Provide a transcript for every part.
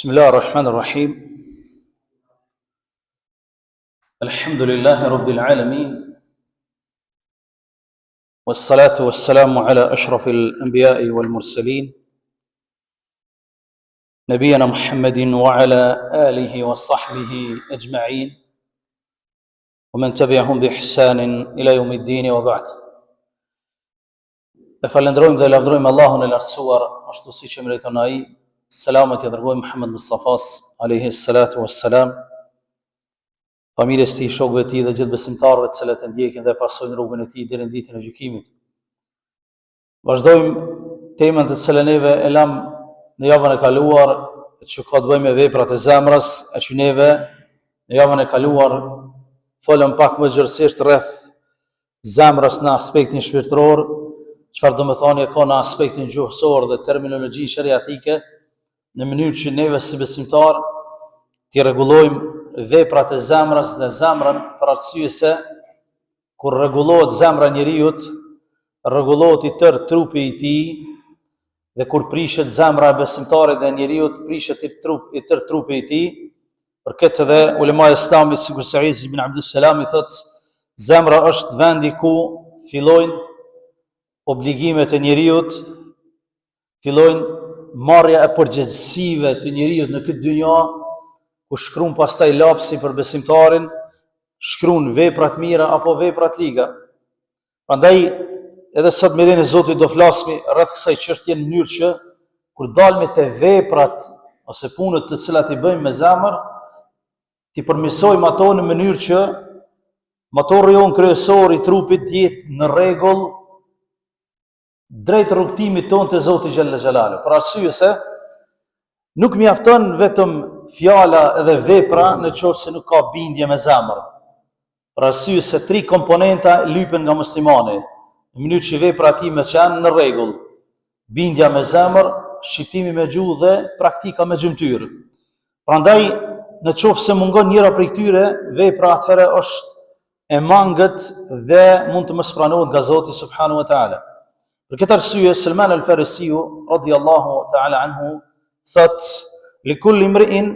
بسم الله الرحمن الرحيم. الحمد لله رب العالمين، والصلاة والسلام على أشرف الأنبياء والمرسلين نبينا محمد وعلى آله وصحبه أجمعين ومن تبعهم بإحسان إلى يوم الدين وبعد. Falendrojmë dhe lavdrojmë Allahun e lartësuar, ashtu siç e meriton ai. Selamet i dërgojmë Muhammed Mustafas alayhi salatu wassalam, familjes tij, shokëve të tij dhe gjithë besimtarëve të cilët e ndjekin dhe pasojnë rrugën e tij deri në ditën e gjykimit. Vazhdojmë temën të cilën neve e lam në javën e kaluar, që ka të bëjë me veprat e zemrës, që neve në javën e kaluar folëm pak më gjërësisht rreth zemrës në aspektin shpirtëror, çfarë do të thonë ka në aspektin gjuhësor dhe terminologji shariatike, në mënyrë që neve si besimtar të rregullojmë veprat e zemrës dhe zemrën, për arsye se kur rregullohet zemra e njeriut, rregullohet i tërë trupi i tij, dhe kur prishet zemra e besimtarit dhe njeriut, prishet i tërë trupi i tij. Për këtë dhe ulema e Islamit, sikur se Izi ibn Abdussalam i thotë, zemra është vendi ku fillojnë obligimet e njeriut, fillojnë marrja e përgjegjësive të njeriut në këtë dynja, ku shkruan pastaj lapsi për besimtarin, shkruan veprat mira apo veprat liga. Prandaj edhe sot me lenin e Zotit do flasmi rreth kësaj çështje në mënyrë që kur dalmi te veprat ose punët të cilat i bëjmë me zemër, t'i përmirësojmë ato në mënyrë që motori jon kryesor i trupit të jetë në rregull drejt rrugtimit tonë te Zoti xhalla xhalalu. Për arsye se nuk mjafton vetëm fjala edhe vepra nëse nuk ka bindje me zemër. Për arsye se 3 komponenta lypen nga muslimani, në mënyrë që vepra e tij me qenë në rregull: bindja me zemër, shqiptimi me gjuhë dhe praktika me gjymtyr. Prandaj, nëse mungon njëra prej këtyre, vepra atëherë është e mangët dhe mund të mos pranohet nga Zoti subhanahu wa taala. Për këtë arsye, Salman al-Farisiu radhiyallahu ta'ala anhu thot: "Li kulli imri'in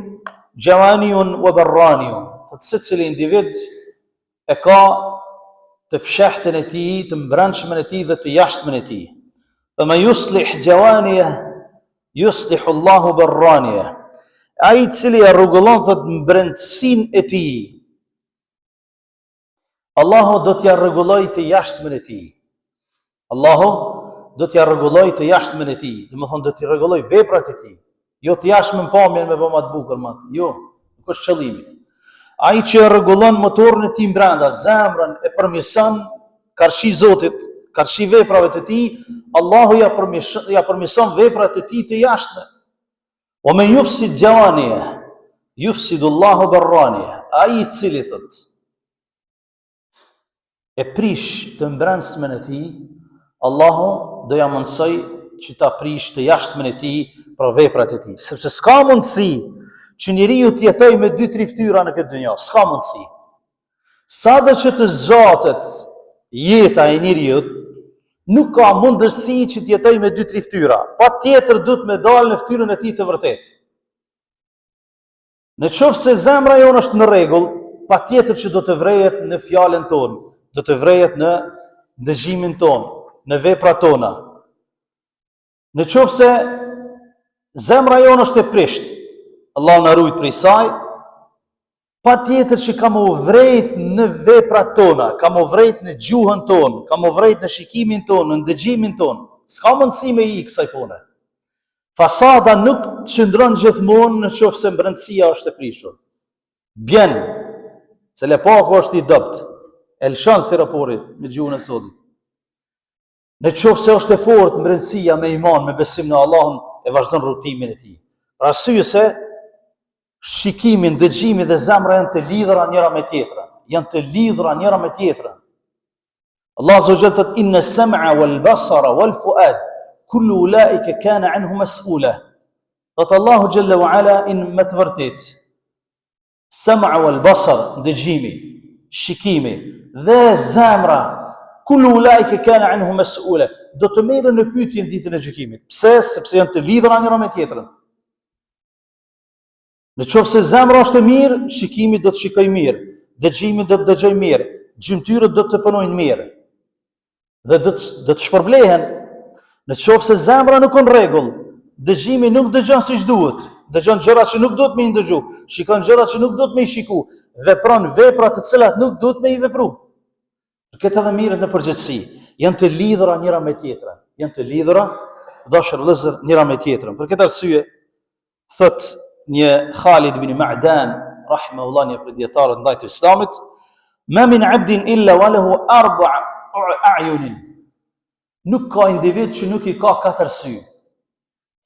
jawaniyun wa barraniyun." Thot secili individ e ka të fshehtën e tij, të mbrëmshmen e tij dhe të jashtëmen e tij. Fa man yuslih jawaniyah yuslihu Allahu barraniyah. Ai i cili e rregullon thot mbrëmsinë e tij, Allahu do t'ja rregullojë të jashtëmen e tij. Allahu do t'ja rregulloj të jashtëmen e tij, domethënë do t'i rregulloj veprat e tij, jo të jashtëmen pamjen me bëma të bukur më atë. Jo, nuk është qëllimi. Ai që rregullon motorin e tij brenda, zemrën e përmirëson karshi Zotit, karshi veprave të tij, Allahu ja përmirëson veprat e tij të jashtme. Wa man yufsid jawaniya yufsidu Allahu barraniya. Ai i cili thot e prish të mbrëmsmen e tij, Allahu do ja mësoj që ta prish të jashtëmen e tij për veprat e tij, sepse s'ka mundësi që njeriu të jetojë me 2-3 fytyra në këtë dynjë, s'ka mundësi. Sado që të zgjatet jeta e njeriu, nuk ka mundësi që të jetojë me 2-3 fytyra. Patjetër duhet me dalë në fytyrën e tij të vërtetë. Nëse zemra jonë është në rregull, patjetër që do të vrejet në fjalën tonë, do të vrejet në dëgjimin tonë, në veprat tona. Nëse zemra jonë është e prisht, Allah na ruaj prej saj, patjetër që kam u vrejt në veprat tona, kam u vrejt në gjuhën tonë, kam u vrejt në shikimin tonë, në dëgjimin tonë. S'ka mundësi me i kësaj pune. Fasada nuk qëndron gjithmonë nëse mbrëmësia është e prishur. Bjen, se lepaku është i dopt, e lëshon stiropori me gjuhën e Zotit. Nëse është e fortë mbrëmësia me iman, me besim në Allahun, e vazhdon rrugtimin e tij. Për arsye se shikimin, dëgjimin dhe zemra janë të lidhura njëra me tjetrën. Janë të lidhura njëra me tjetrën. Allah azza wa jalla thot: "Inna as-sam'a wal basara wal fu'ad kullu ulaika kana 'anhu mas'ula." Thot Allahu jalla wa ala me të vërtetë, sam'a wal basar, dëgjimi, shikimi dhe zemra, kullu ulaika kana 'anhu mas'ula, do të merren në pyetje në ditën e gjykimit. Pse? Sepse janë të lidhura njëra me tjetrën. Në qoftë se zemra është e mirë, shikimi do të shikoj mirë, dëgjimi do të dëgjoj mirë, gjymtyrët do të punojnë mirë dhe do të shpërblehen. Në qoftë se zemra nuk në rregull, dëgjimi nuk dëgjon siç duhet, dëgjon gjëra që nuk duhet me i ndëgju, shikon gjëra që nuk duhet me i shiku, vepron vepra të cilat nuk duhet me i vepru. Këtë edhe mirët në përgjithësi, janë të lidhura njëra me tjetrën, janë të lidhura, dashur vëllezër, njëra me tjetrën. Për këtë arsye, thot një Khalid ibn Ma'dan, rahimahullah, një prej dietarëve ndaj të Islamit, ma min abdin illa wa lahu arba' a'yunin. Nuk ka individ që nuk i ka 4 sy.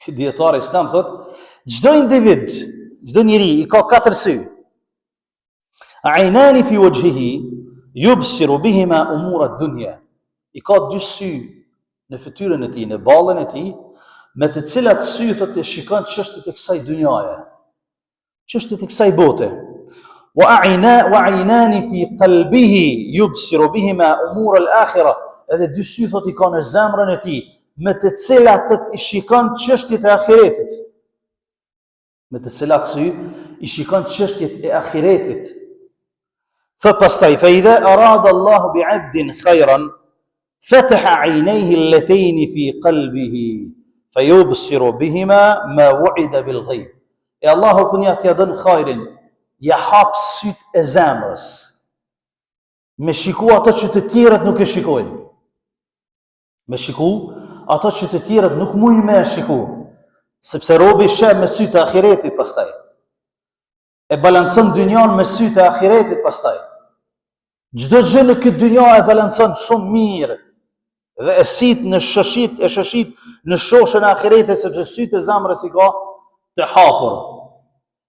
Ky dietar Islam thot, çdo individ, çdo njeri i ka 4 sy. A'inani fi wajhihi yubsiru bihima umur ad-dunya. I ka 2 sy në fytyrën e tij, në ballën e tij, me të cilat sy thot e shikon çështjet e kësaj dynjaje, çështjet e kësaj bote. Wa a'inani fi qalbihi yubsiru bihima umur al-akhirah. Edhe 2 sy thot i ka në zemrën e tij, me të cilat i shikon çështjet e ahiretit. Me të cilat sy i shikon çështjet e ahiretit. Thot pastaj, fa idha arada Allahu bi'abdin khayran fataha 'aynayhi allatayn fi qalbihi fayubsiru bihima ma wu'ida bil ghaib. E Allahu kur ja dën khairin, ja hap syt e zemrës, me shiku ato që të tjerët nuk e shikojnë. Me shiku ato që të tjerët nuk mujnë me shiku, sepse robi sheh me sytë e ahiretit pastaj. E balancon dynjan me sytë e ahiretit pastaj. Çdo gjë në këtë dynja e balancon shumë mirë dhe e sit në shëshit në shoshën e ahiretit, sepse sytë e zemrës i ka të hapur.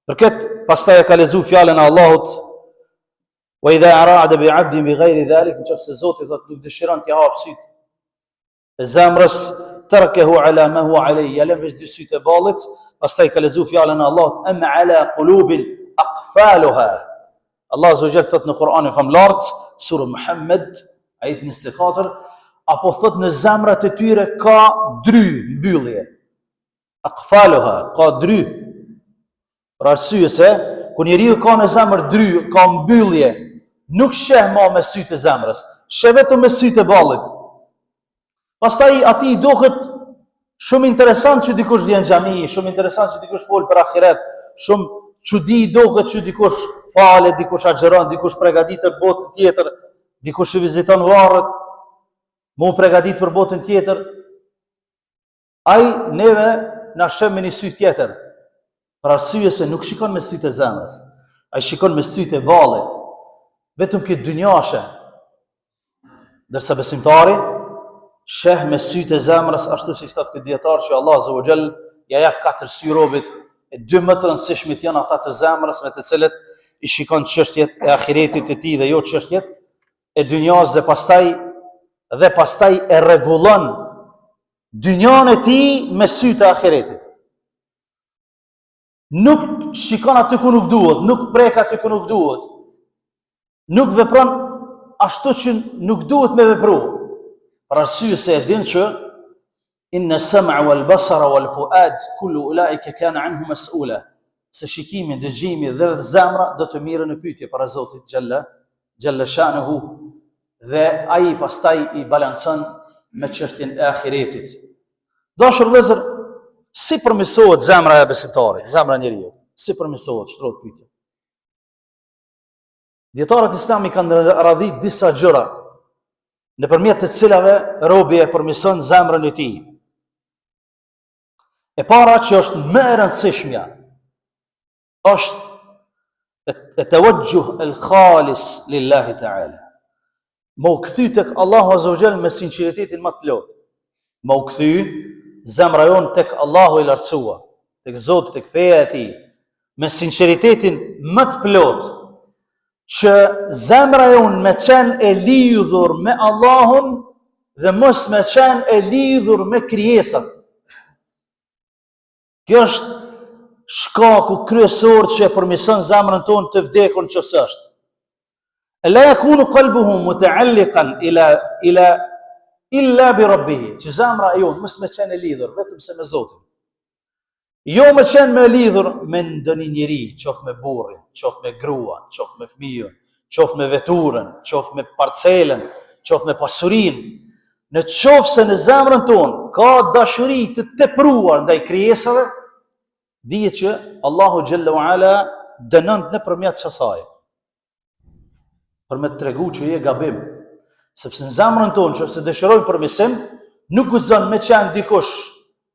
Për këtë pastaj e ka lezu fjalën e Allahut, wa idha arada bi 'abdin bi ghayri dhalik, nëse Zoti thotë nuk dëshiron të hap sytë e zemrës, tarkahu ala ma huwa alayhi, ja lëm veç 2 sytë e ballit. Pastaj ka lezu fjalën e Allahut, am ala qulubin aqfaluha. Allah azza wa jalla thot në Kur'anin famlart, sura Muhammed, ajeti 24, apo thot në zemrat e tyre ka dry, mbyllje. Aqfaluha, ka dry. Për arsye se kur njeriu ka në zemër dry, ka mbyllje, nuk sheh më me sytë e zemrës, sheh vetëm me sytë e ballit. Pastaj ati i duket shumë interesant që dikush vjen në xhami, shumë interesant që dikush fol për ahiret, shumë çudi i duket që dikush falet, dikush agjeron, dikush përgatitet botë tjetër, dikush i viziton varret, mu përgatit për botën tjetër. Ai neve na sheh me një sy tjetër, për arsye se nuk shikon me sytë e zemrës, ai shikon me sytë e ballit, vetëm këtë dynjashe. Ndërsa besimtari sheh me sytë e zemrës, ashtu si thot këtë dietar që Allah azza wa jall ja jep 4 sy robit, e 2 më të rëndësishmit janë ata të zemrës, me të cilët i shikon çështjet e ahiretit të tij dhe jo çështjet e dynjas, dhe pastaj e rregullon dynjan e tij me sytë e ahiretit. Nuk shikon aty ku nuk duhet, nuk prek aty ku nuk duhet, nuk vepron ashtu që nuk duhet me vepru. Për arsye se e din që inna sam'a wal basara wal fuad kullu ulaika kana anhu mas'ula, se shikimi, dëgjimi dhe zemra do të mirën në pyetje para Zotit xhalla shanuhu, dhe ai pastaj i balancon me çështjen e ahiretit. Dashur vëllezër, si përmirësohet zemra e besimtarit, zemra e njeriu? Si përmirësohet, shtrohet pyetja. Dietarët islami kanë radhit disa gjëra nëpërmjet të cilave robi e përmirëson zemrën e tij. E para që është më e rëndësishmja është e tawajjuh al-khalis lillahi ta'ala. Më u kthy tek Allahu azza wa jall me sinqeritetin më të plot. Më u kthy zemra jon tek Allahu i lartësuar, tek Zoti, tek feja e tij, me sinqeritetin më të plot, që zemra jon me qenë e lidhur me Allahun dhe mos me qenë e lidhur me krijesat. Kjo është shkaku kryesor që e përmirëson zemrën tonë të vdekur nëse është. La yakunu qalbuhu muta'alliqan illa bi rabbih, që zemra e jon mos me qenë e lidhur vetëm se me Zotin. Jo me qenë me lidhur me ndonjë njeri, qoftë me burrin, qoftë me gruan, qoftë me fëmijën, qoftë me veturën, qoftë me parcelën, qoftë me pasurinë. Në qoftë se në zemrën tonë ka dashuri të tepruar ndaj krijesave, dihet që Allahu xhalla wa ala dënon nëpërmjet kësaj. Për me tregu që je gabim, sepse në zemrën tonë nëse dëshirojmë përmirësim, nuk guxon me qenë dikush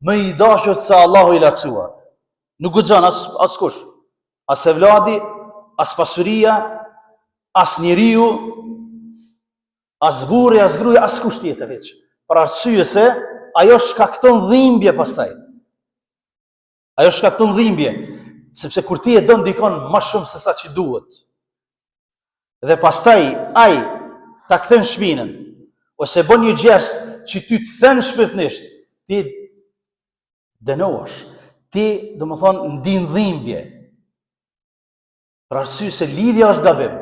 më i dashur se Allahu i lartësuar. Nuk guxon as kush, as evladi, as pasuria, as njeriu, as burri, as gruaja, as kush tjetër hiç. Për arsye se ajo shkakton dhimbje pastaj. Ajo shkakton dhimbje, sepse kur ti e don dikon më shumë se sa që duhet, dhe pastaj ai ta kthen shpinën, ose bën një gjest që ty të thën shpirtnisht, ti dënohesh, ti do më thonë ndin dhimbje. Për arsye se lidhja është gabim.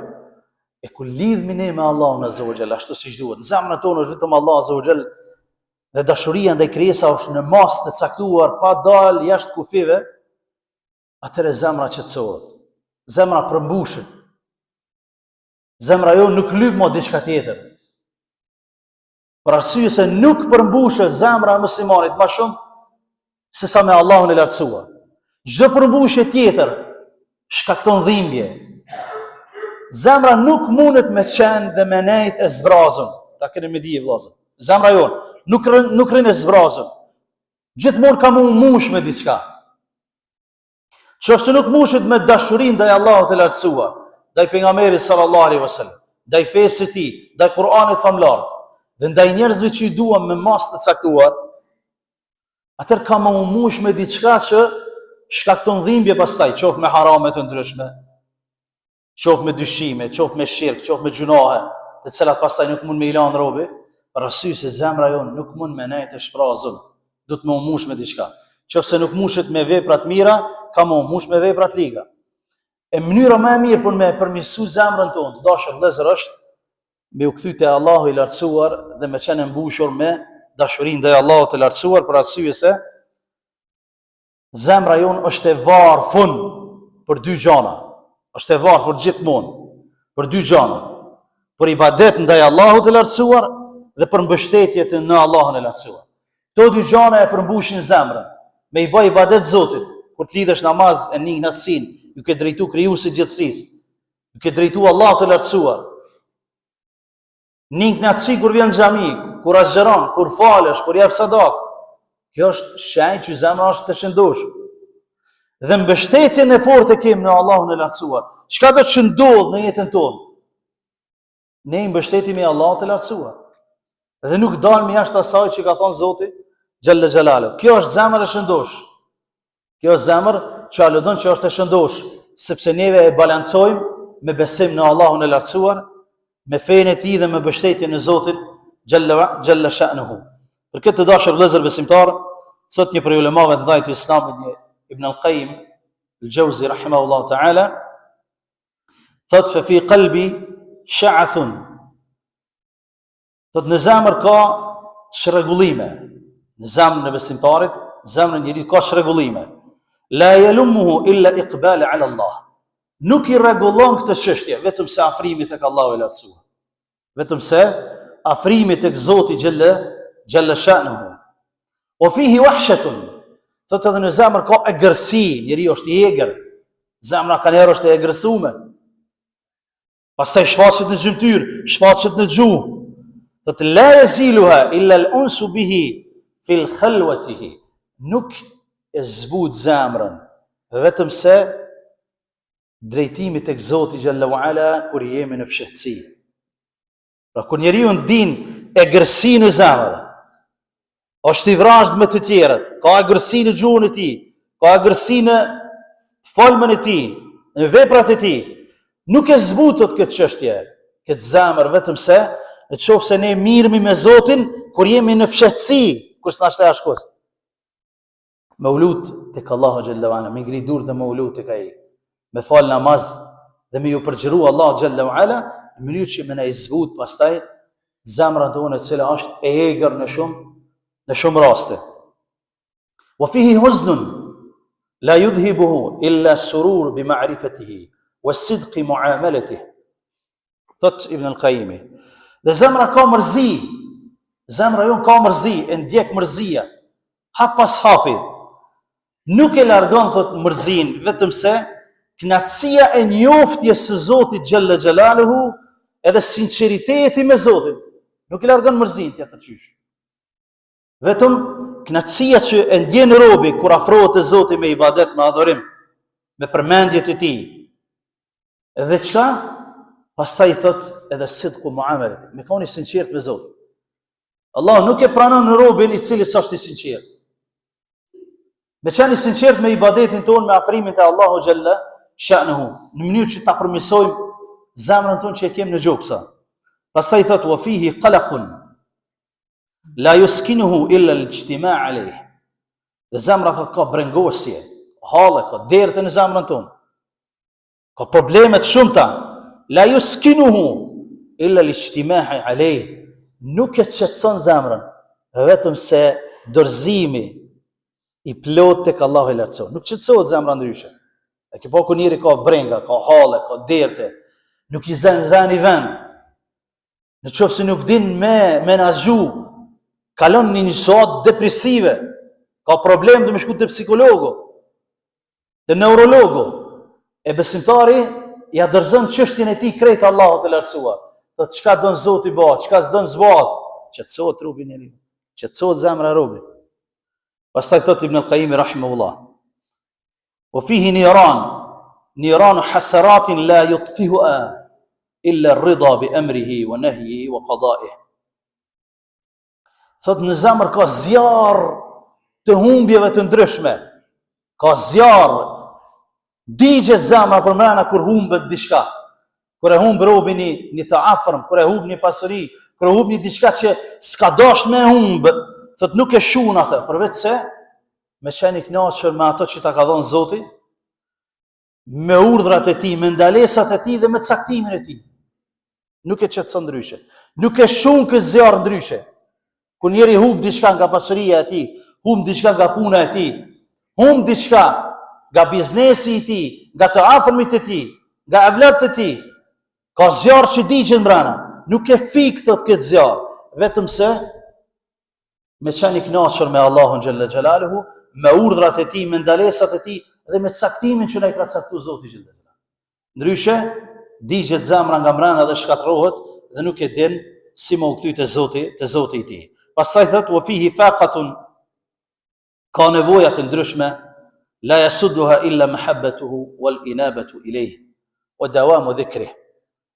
E ku lidhmi ne me Allahun azza wa jalla, ashtu siç duhet. Në zemrën tonë është vetëm Allah azza wa jalla dhe dashuria ndaj krijesave është në mas të caktuar, pa dal jashtë kufive, atëherë zemra qetësohet. Zemra përmbushet. Zemra jo nuk lyp më diçka tjetër. Për arsye se nuk përmbushet zemra e muslimanit më shumë se sa me Allahun e lartësuar. Çdo përmbushje tjetër shkakton dhimbje. Zemra nuk mundet me qenë dhe me nejt e zbrazën. Ta keni me di vëllezër. Zemra jonë nuk rrin e zbrazën. Gjithmonë ka mush me diçka. Qofse nuk mushet me dashurinë ndaj Allahut të lartësuar, ndaj pejgamberit sallallahu alaihi wasallam, ndaj fesë së tij, ndaj Kur'anit famlart, dhe ndaj njerëzve që i duam me mas të caktuar, atëherë ka mush me diçka që shkakton dhimbje pastaj, qoftë me harame të ndryshme, qoftë me dyshime, qoftë me shirk, qoftë me gjunahe, të cilat pastaj nuk mund me i lanë robi, për arsye se zemra jonë nuk mund me nejt e shprazën, du të më mush me diçka. Qofse nuk mushet me vepra të mira, ka më mush me vepra të liga. E mënyra më e mirë për me përmirësu zemrën tonë, të dashur vëllezër, është me u kthy te Allahu i lartësuar dhe me qenë mbushur me dashurinë ndaj Allahut të lartësuar, për arsye se zemra jonë është e varfër për dy gjëra. Është e varfër gjithmonë për dy gjëra. Për ibadet ndaj Allahut të lartësuar dhe për mbështetje në Allahun e lartësuar. Këto dy gjëra e përmbushin zemrën. Me i bë ibadet Zotit, kur të lidhesh namaz e një knatësin, ju ke drejtu krijuesit gjithësisë, ju ke drejtu Allahut të lartësuar. Një knatësi kur vjen në xhami, kur azhëron, kur falesh, kur jep sadak, kjo është shenjë që zemra është të shëndosh. Dhe mbështetjen e fortë e kemi në Allahun e lartësuar. Çka do të ndodh në jetën tonë? Ne i mbështetemi Allahut të lartësuar. Dhe nuk dalmi jashtë asaj që ka thënë Zoti xhalla xhalalu. Kjo është zemër e shëndosh. Kjo është zemër që aludon që është e shëndosh, sepse neve e balancojmë me besim në Allahun e lartësuar, me fenë e tij dhe me mbështetjen e Zotit xhalla sha'nuhu. Për këtë të dashur vëllezër besimtar, sot një prej ulemave të ndajtë Islamit, një Ibn al-Qayyim al-Jawzi rahimahullahu ta'ala, thot fa fi qalbi sha'athun. Thot në zemër ka çrregullime. Në zemrën e besimtarit, në zemrën e njeriu ka çrregullime. La yalumuhu illa iqbal ala Allah. Nuk i rregullon këtë çështje vetëm se afrimi tek Allahu i lartësuar. Vetëm se afrimi tek Zoti xhalla sha'nuhu. Wa fihi wahshatun. Thotë edhe në zemër ka egërsi, njeriu është i egër. Zemra ka njerëz është e egërsuar. Pastaj shfaqet në gjymtyr, shfaqet në gjuhë. Thotë la yaziluha illa al-unsu bihi fil khalwatihi. Nuk e zbut zemrën vetëm se drejtimi tek Zoti xhalla wa ala kur jemi në fshehtësi. Pra kur njeriu ndin egërsi në zemër, është i vrazhd me të tjerët, ka agërsi në gjuhën e tij, ka agërsi në folmën e tij, në veprat e tij, nuk e zbutot këtë çështje, këtë zemër vetëm se nëse ne mirëmi me Zotin kur jemi në fshehtësi, kur s'na shtaj ashkos. Me ulut tek Allahu xhalla wa ala, me ngri durë dhe me ulut tek ai, me fal namaz dhe me ju përgjëru Allah xhalla wa ala, në mënyrë që me na zbut pastaj zemra tonë e cila është e egër në shumë raste. Wa fihi huznun. la yudhibuhu illa surur bi ma'rifatihi wa sidqi muamalatihi. Thot Ibn al-Qayyimi. Dhe zemra ka mërzi. Zemra jon ka mërzi, e ndjek mërzia. Hap pas hapi. Nuk e largon, thot, mërzin, vetëm se knatësia e njoftjes së Zotit Gjelle Gjelaluhu edhe sinceriteti me Zotin. Nuk e largon mërzin tjetër qysh. Vetëm knatësia që e ndjen robi kur afrohet te Zoti me ibadet, me adhurim, me përmendjet e tij. Edhe çka? Pastaj thot edhe sidqu muamalet, me qenë i sinqert me Zotin. Allah nuk e pranon robin i cili s'është i sinqert. Me qenë i sinqert me ibadetin tonë, me afrimin te Allahu Gjelle Sha'nuhu, në mënyrë që ta përmirësojmë zemrën tonë që e kemi në gjoksa. Pastaj thot wa fihi qalaqun la yuskinuhu illa al-ijtima' alayh. Dhe zemra thot ka brengosje, halle, ka derte në zemrën tonë. Ka probleme të shumta. La yuskinuhu illa al-ijtima' alayh. Nuk e qetëson zemrën, vetëm se dorëzimi i plot tek Allahu i lartësuar. Nuk qetësohet zemra ndryshe. E ke pa ku njëri ka brenga, ka halle, ka derte, nuk i zën i vend. Në qoftë se nuk din me menaxhu, kalon në një situatë depresive, ka problem, do me shku te psikologu, te neurologu, e besimtari ja dorëzon çështjen e tij krejt Allahut të lartësuar. Thot çka don Zoti bëhet, çka s'don zbat, qetësohet trupi i njeriu, qetësohet zemra e robit. Pastaj thot Ibn al-Qayyim rahimahullah, wa fihi niran hasaratin la yutfihuha illa ar-ridha bi amrihi wa nahyihi wa qada'ihi. Thot në zemër ka zjarr të humbjeve të ndryshme, ka zjarr, digje zemra për mrena kur humbet diçka, kur e humb robi një të afërm, kur e humb një pasuri, kur e humb një diçka që s'ka dash me humb, thot nuk e shun atë, përveç se me qenë i kënaqur me ato që ta ka dhënë Zoti, me urdhrat e tij, me ndalesat e tij dhe me caktimin e tij. Nuk e qetëson ndryshe. Nuk e shun këtë zjarr ndryshe. Kur njeri humb diçka nga pasuria e tij, humb diçka nga puna e tij, humb diçka nga biznesi i tij, nga të afërmit e tij, nga evlat e tij, ka zjarr që digjen mbrana. Nuk e fik thot këtë zjarr, vetëm se me qenë i kënaqur me Allahun Gjelle Gjelaluhu, me urdhrat e tij, me ndalesat e tij dhe me caktimin që na ka caktuar Zoti Gjelle Gjelaluhu. Ndryshe digjet zemra nga mbrana dhe shkatërrohet dhe nuk e din si më u kthy te Zoti i tij. Pastaj thot wa fihi faqatun, ka nevoja të ndryshme, la yasudduha illa mahabbatuhu wal inabatu ilayhi wa dawamu dhikrih.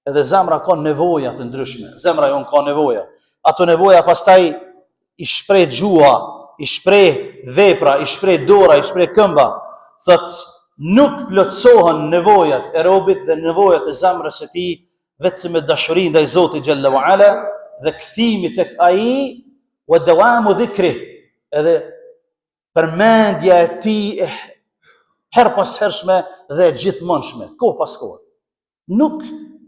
Edhe zemra ka nevoja të ndryshme. Zemra jon ka nevoja. Ato nevoja pastaj i shpreh gjuha, i shpreh vepra, i shpreh dora, i shpreh këmba. Thot nuk plotësohen nevojat e robit dhe nevojat e zemrës së tij vetëm me dashuri ndaj Zotit Gjelle wa Ala dhe kthimi tek ai wa dawamu dhikri, edhe përmendja e tij her pas hershme dhe gjithmonshme, kohë pas kohë. Nuk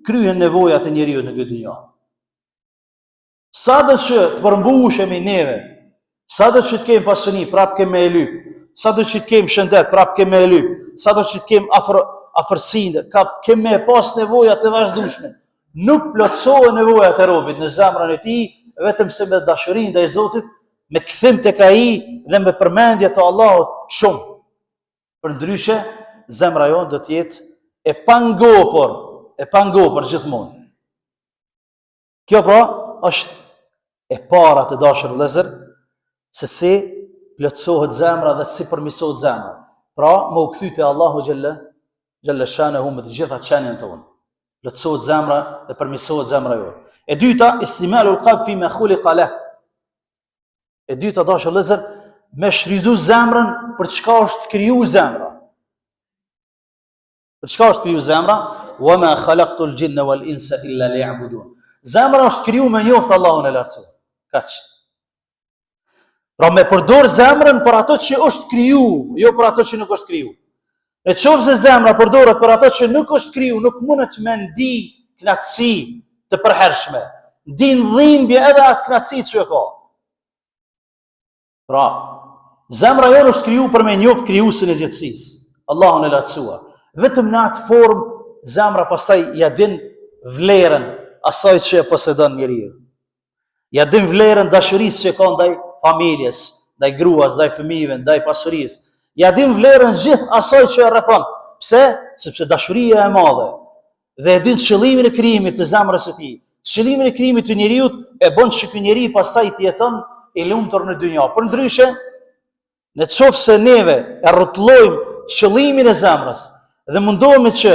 kryhen nevojat e njeriu në këtë dynjë. Sa do që të përmbushemi neve, sa do që të kemi pasuni, prap kemi me e lyp, sa do që të kemi shëndet, prap kemi me e lyp, sa do që të kemi afërsinë, kemi me pas nevojat e vazhdueshme. Nuk plotësohen nevojat e robit në zemrën e tij, vetëm se me dashuri ndaj Zotit, me kthim tek ai dhe me përmendje të Allahut shumë. Përndryshe, zemra jonë do të jetë e pangopur gjithmonë. Kjo pra është e para të dashur vëllezër, se si plotësohet zemra dhe si përmirësohet zemra. Pra, më u kthy te Allahu Gjelle Sha'nuhu me të gjitha çënjen tonë. Plotësohet zemra dhe përmirësohet zemra jonë. E dyta, istimalul qalb fi ma khuliqa lah. E dyta dashur vëllezër, me shfrytzu zemrën për çka është kriju zemra. Për çka është kriju zemra? Wa ma khalaqtul jinna wal insa illa liya'budun. Zemra është kriju me njoft Allahun e lartësuar. Kaq. Pra me përdor zemrën për ato që është kriju, jo për ato që nuk është kriju. E qoftë se zemra përdoret për ato që nuk është kriju, nuk mundet me ndi knatësi të përhershme. Ndi dhimbje edhe atë knatësi që e ka. Pra, Zemra jonë është kriju për me njoft krijuesin e gjithësisë, Allahun e lartësuar. Vetëm në atë formë zemra pastaj ja din vlerën asaj që e posedon njeriu. Ja din vlerën dashurisë që ka ndaj familjes, ndaj gruas, ndaj fëmijëve, ndaj pasurisë. Ja din vlerën gjithë asaj që e rrethon. Pse? Sepse dashuria e madhe dhe e din qëllimin e krijimit të zemrës së tij. Qëllimin e krijimit të njeriu e bën që ky njeri pastaj të jeton i lumtur në dynjë. Por ndryshe, në qoftë se neve e rrotullojmë qëllimin e zemrës dhe mundohemi që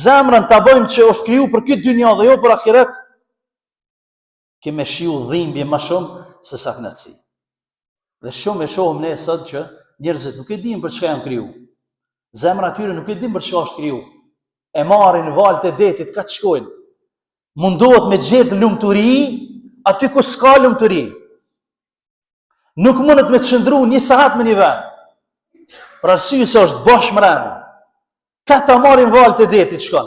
zemrën ta bëjmë që është kriju për këtë dynjë dhe jo për ahiret, kemi shiu dhimbje më shumë se sa kënaqësi. Dhe shumë e shohim ne sot që njerëzit nuk e dinë për çka janë kriju. Zemra atyre nuk e dinë për çka është kriju. E marrin valët e detit ka të shkojnë. Mundohet me gjetë lumturi aty ku s'ka lumturi. Nuk mundet me të qëndru një sahat me një vend. Për arsye se është bosh mrena. Ka ta marrin valët e detit shkon.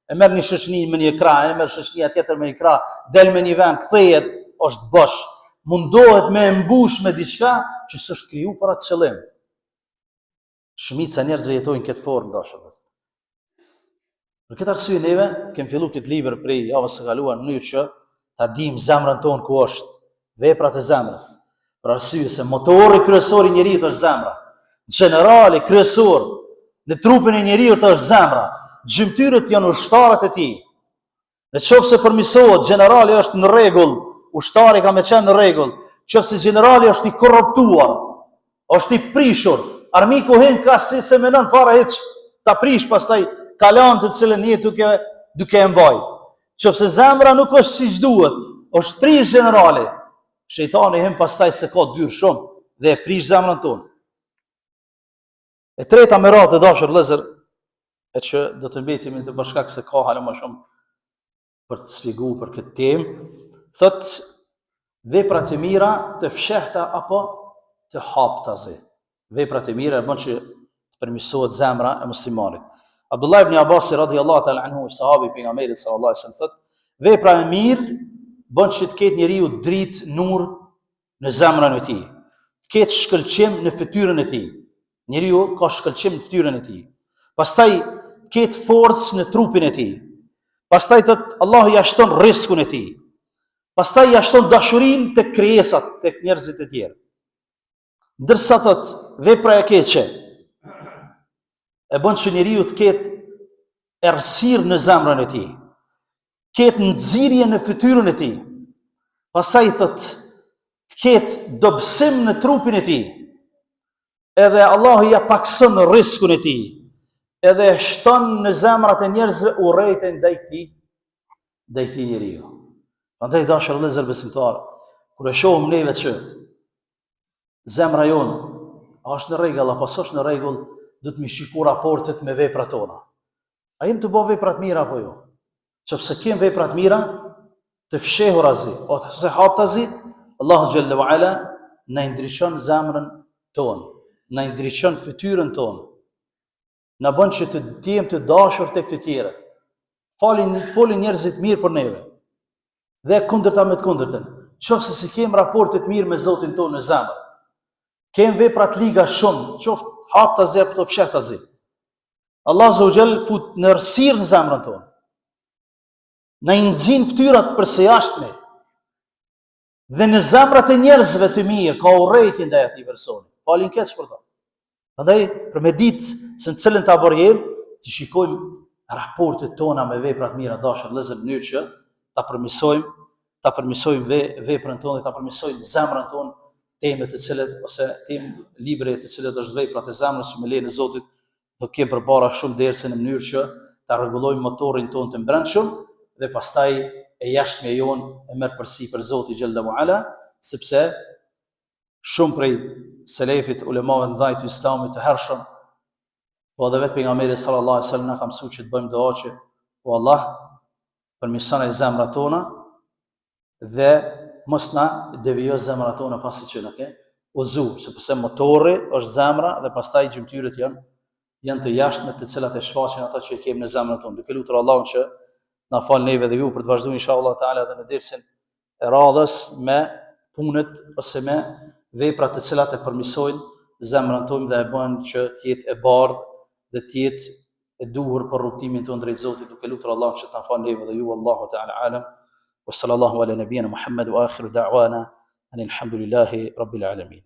E merr një shoqëni me një krah, e merr shoqënia tjetër me një krah, del me një vend, kthehet, është bosh. Mundohet me mbush me diçka që s'është kriju për atë qëllim. Shumica njerëzve jetojnë këtë formë, dashur. Për këtë arsye neve kemi filluar këtë libër prej javës së kaluar në mënyrë që ta dimë zemrën tonë ku është, veprat e zemrës. Për arsye se motori kryesor i njeriu është zemra. Generali kryesor në trupin e njeriu është zemra. Gjymtyrët janë ushtarët e tij. Në qoftë se përmirësohet, generali është në rregull, ushtari ka me qenë në rregull. Qoftë se generali është i korruptuar, është i prishur, armiku hen ka si se menon fare hiç ta prish pastaj kalan të cilën jetë duke e mbajt. Qoftë se zemra nuk është siç duhet, është prish generali. Shejtani hem pastaj se ka dyrë shumë dhe e prish zemrën tonë. E treta me radhë të dashur vëllezër, e që do të mbetemi të bashkak se ka hala më shumë për të shpjeguar për këtë temë, thot veprat e mira të fshehta apo të haptazi. Veprat e mira bën që të përmirësohet zemra e muslimanit. Abdullah ibn Abbas radhiyallahu ta'ala anhu, sahabi i pejgamberit sallallahu alaihi wasallam, thot vepra e mirë bën që të ketë njeriu dritë nur në zemrën e tij, të ketë shkëlqim në fytyrën e tij. Njeriu ka shkëlqim në fytyrën e tij. Pastaj ketë forcë në trupin e tij. Pastaj thot Allahu ja shton rrezikun e tij. Pastaj ja shton dashurinë tek krijesat, tek njerëzit e tjerë. Ndërsa thot vepra e keqe e bën që njeriu të ketë errësirë në zemrën e tij, ketë nxirje në fytyrën e tij. Pastaj thot të ketë dobësim në trupin e tij. Edhe Allahu ja pakson rrezikun e tij. Edhe shton në zemrat e njerëzve urrejtën ndaj këtij njeriu. Prandaj dashur vëllezër besimtar, kur e shohim neve që zemra jonë është në rregull apo s'është në rregull, do të më shikoj raportet me veprat tona. A jemi të bëj vepra të mira apo jo? Nëse kem vepra të mira, të fshehura zi, ose haptazi, Allahu xhalla wa ala na ndriçon zemrën tonë, na ndriçon fytyrën tonë. Na bën që të jem të dashur tek të tjerët. Folin njerëzit mirë për neve. Dhe kundërta me të kundërtën. Qofse si kem raporte të mirë me Zotin tonë në zemër. Kem vepra të liga shumë, qoftë haptazi apo të fshehtazi. Allah azza wa jall fut në errësirë në zemrën tonë. Na i nxin fytyrat përse jashtme. Dhe në zemrat e njerëzve të mirë ka urrejtje ndaj atij personi. Falin keq për to. Prandaj për me ditë se në cilën ta bërjem, të shikojmë raportet tona me veprat mira dashur vëllezër në mënyrë që ta përmirësojmë veprën tonë dhe ta përmirësojmë zemrën tonë, temat të cilat ose libre të cilat është veprat e zemrës që me lejen e Zotit do kem përpara shumë derse në mënyrë që ta rregullojmë motorin tonë të brendshëm dhe pastaj e jashtme jon e merr përsipër Zoti xhalla muala, sepse shumë prej selefit, ulemave ndaj të islamit të hershëm, po edhe vetë pejgamberi sallallahu alaihi wasallam na ka mësuar që të bëjmë dua që o Allah përmirësoni zemrat tona dhe mos na devijo zemrat tona pasi që na ke uzu, sepse motori është zemra dhe pastaj gjymtyrët janë të jashtme të cilat e shfaqin ata që e kemi në zemrën tonë. Duke lutur Allahun që na fal neve dhe ju për të vazhduar inshallah taala dhe në dersin e radhës me punët ose me veprat të cilat e përmirësojnë zemrën tonë dhe e bën që të jetë e bardhë dhe të jetë e duhur për rrugtimin tonë drejt Zotit, duke lutur Allah që të na falë neve dhe ju, Allahu ta'ala alam. Wa sallallahu ala nabiyina Muhammad wa akhiru da'wana anil hamdulillahi rabbil alamin.